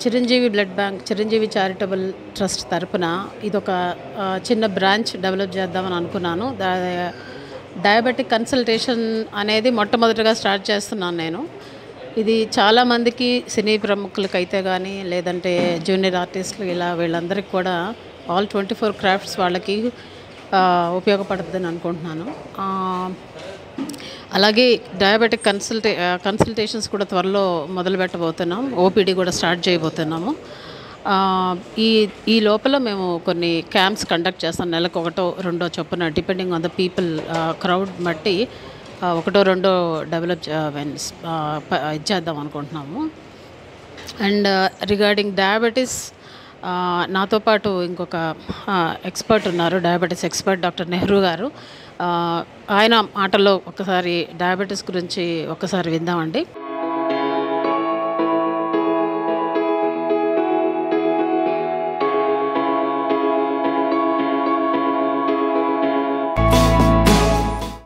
Chiranjeevi blood bank, Chiranjeevi charitable trust తరపున ఇదొక చిన్న బ్రాంచ్ డెవలప్ చేద్దామని అనుకున్నాను. డయాబెటిక్ కన్సల్టేషన్ అనేది మొట్టమొదటిగా స్టార్ట్ చేస్తున్నాను నేను. ఇది చాలామందికి సినీ ప్రముఖులకైతే గానీ, లేదంటే జూనియర్ ఆర్టిస్టులు ఇలా వీళ్ళందరికీ కూడా ఆల్ 24 క్రాఫ్ట్స్ వాళ్ళకి ఉపయోగపడుతుందని అనుకుంటున్నాను. అలాగే డయాబెటిక్ కన్సల్టేషన్స్ కూడా త్వరలో మొదలు పెట్టబోతున్నాం. ఓపీడీ కూడా స్టార్ట్ చేయబోతున్నాము. ఈ ఈ లోపల మేము కొన్ని క్యాంప్స్ కండక్ట్ చేస్తాం. నెలకు ఒకటో రెండో చొప్పున depending on the people crowd బట్టి ఒకటో రెండో డెవలప్ ఇచ్చేద్దాం అనుకుంటున్నాము. అండ్ రిగార్డింగ్ డయాబెటీస్ నాతో పాటు ఇంకొక ఎక్స్పర్ట్ ఉన్నారు, డయాబెటీస్ ఎక్స్పర్ట్ డాక్టర్ నెహ్రూ గారు. ఆయన మాటల్లో ఒకసారి డయాబెటీస్ గురించి ఒకసారి విందామండి.